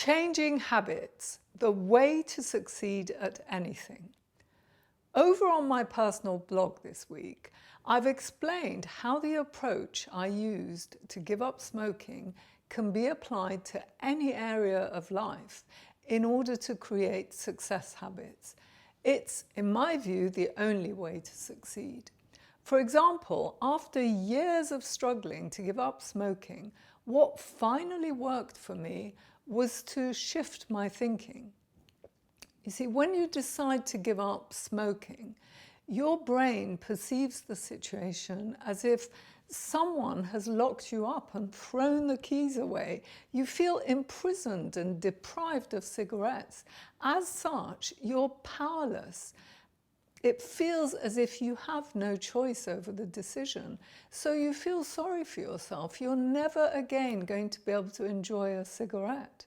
Changing habits, the way to succeed at anything. Over on my personal blog this week, I've explained how the approach I used to give up smoking can be applied to any area of life in order to create success habits. It's, in my view, the only way to succeed. For example, after years of struggling to give up smoking, what finally worked for me was to shift my thinking. You see, when you decide to give up smoking, your brain perceives the situation as if someone has locked you up and thrown the keys away. You feel imprisoned and deprived of cigarettes. As such, you're powerless. It feels as if you have no choice over the decision. So you feel sorry for yourself. You're never again going to be able to enjoy a cigarette.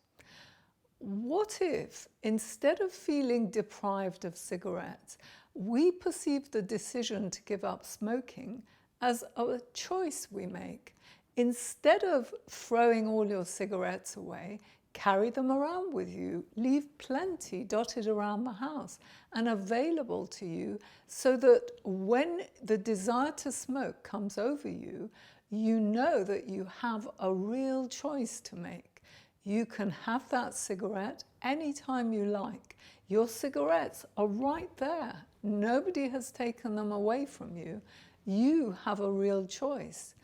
What if, instead of feeling deprived of cigarettes, we perceive the decision to give up smoking as a choice we make? Instead of throwing all your cigarettes away, carry them around with you. Leave plenty dotted around the house and available to you so that when the desire to smoke comes over you, you know that you have a real choice to make. You can have that cigarette anytime you like. Your cigarettes are right there. Nobody has taken them away from you. You have a real choice.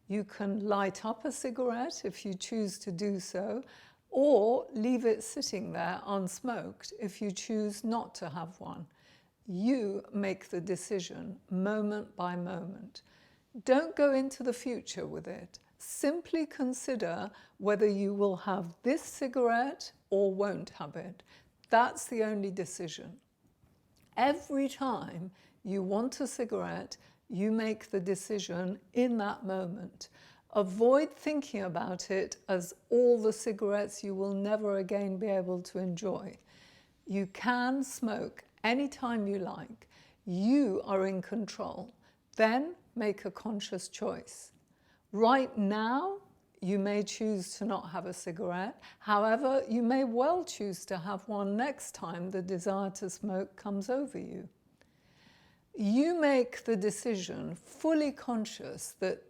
You can light up a cigarette if you choose to do so, or leave it sitting there unsmoked if you choose not to have one. You make the decision moment by moment. Don't go into the future with it. Simply consider whether you will have this cigarette or won't have it. That's the only decision. Every time you want a cigarette, you make the decision in that moment. Avoid thinking about it as all the cigarettes you will never again be able to enjoy. You can smoke anytime you like. You are in control. Then make a conscious choice. Right now, you may choose to not have a cigarette. However, you may well choose to have one next time the desire to smoke comes over you. You make the decision fully conscious that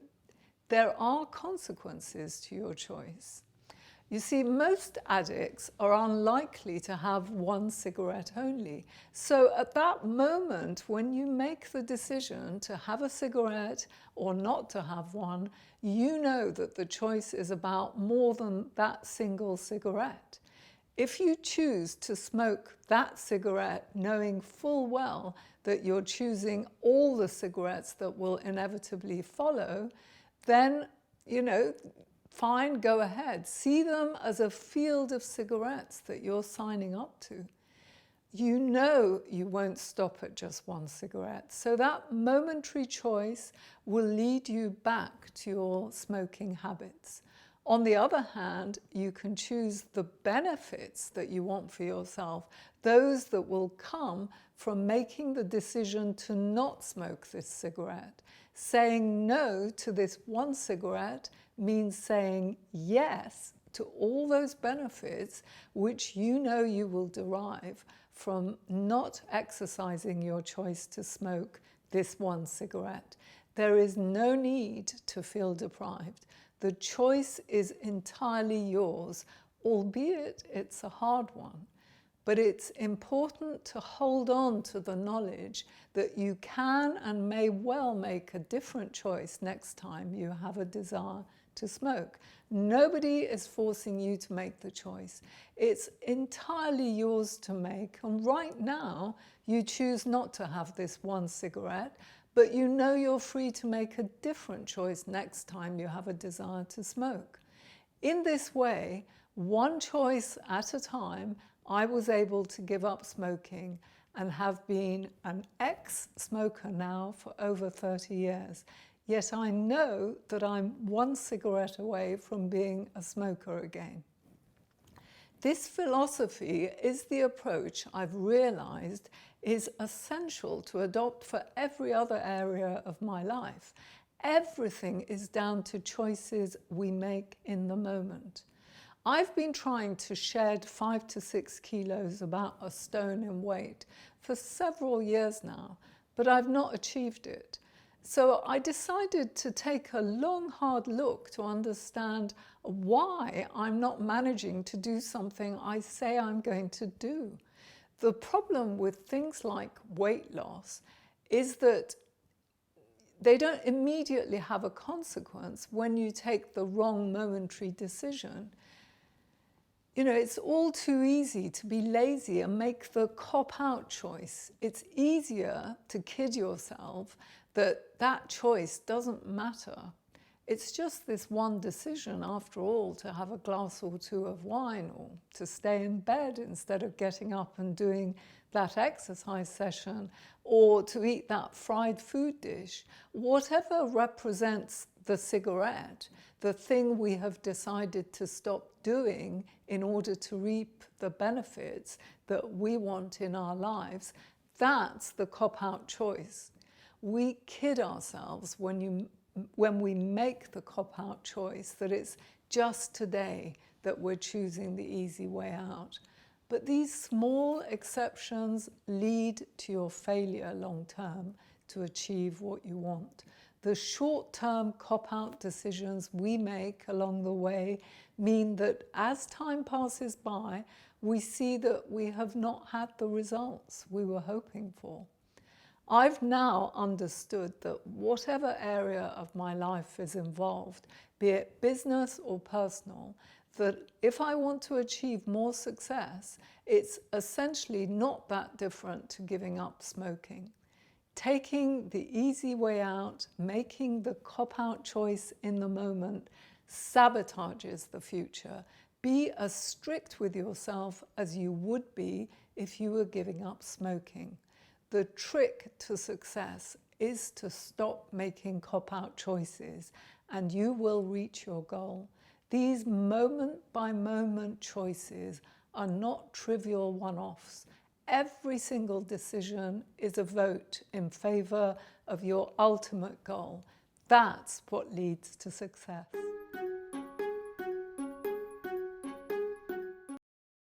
there are consequences to your choice. You see, most addicts are unlikely to have one cigarette only. So at that moment, when you make the decision to have a cigarette or not to have one, you know that the choice is about more than that single cigarette. If you choose to smoke that cigarette knowing full well that you're choosing all the cigarettes that will inevitably follow, then, fine, go ahead. See them as a field of cigarettes that you're signing up to. You know you won't stop at just one cigarette. So that momentary choice will lead you back to your smoking habits. On the other hand, you can choose the benefits that you want for yourself, those that will come from making the decision to not smoke this cigarette. Saying no to this one cigarette means saying yes to all those benefits which you know you will derive from not exercising your choice to smoke this one cigarette. There is no need to feel deprived. The choice is entirely yours, albeit it's a hard one. But it's important to hold on to the knowledge that you can and may well make a different choice next time you have a desire to smoke. Nobody is forcing you to make the choice. It's entirely yours to make. And right now, you choose not to have this one cigarette, but you know you're free to make a different choice next time you have a desire to smoke. In this way, one choice at a time, I was able to give up smoking and have been an ex-smoker now for over 30 years. Yet I know that I'm one cigarette away from being a smoker again. This philosophy is the approach I've realized is essential to adopt for every other area of my life. Everything is down to choices we make in the moment. I've been trying to shed 5 to 6 kilos, about a stone in weight, for several years now, but I've not achieved it. So I decided to take a long, hard look to understand why I'm not managing to do something I say I'm going to do. The problem with things like weight loss is that they don't immediately have a consequence when you take the wrong momentary decision. You know, it's all too easy to be lazy and make the cop-out choice. It's easier to kid yourself that that choice doesn't matter. It's just this one decision, after all, to have a glass or two of wine, or to stay in bed instead of getting up and doing that exercise session, or to eat that fried food dish. Whatever represents the cigarette, the thing we have decided to stop doing in order to reap the benefits that we want in our lives, that's the cop-out choice. We kid ourselves when we make the cop-out choice that it's just today that we're choosing the easy way out. But these small exceptions lead to your failure long-term to achieve what you want. The short-term cop-out decisions we make along the way mean that as time passes by, we see that we have not had the results we were hoping for. I've now understood that whatever area of my life is involved, be it business or personal, that if I want to achieve more success, it's essentially not that different to giving up smoking. Taking the easy way out, making the cop-out choice in the moment, sabotages the future. Be as strict with yourself as you would be if you were giving up smoking. The trick to success is to stop making cop-out choices, and you will reach your goal. These moment-by-moment choices are not trivial one-offs. Every single decision is a vote in favor of your ultimate goal. That's what leads to success.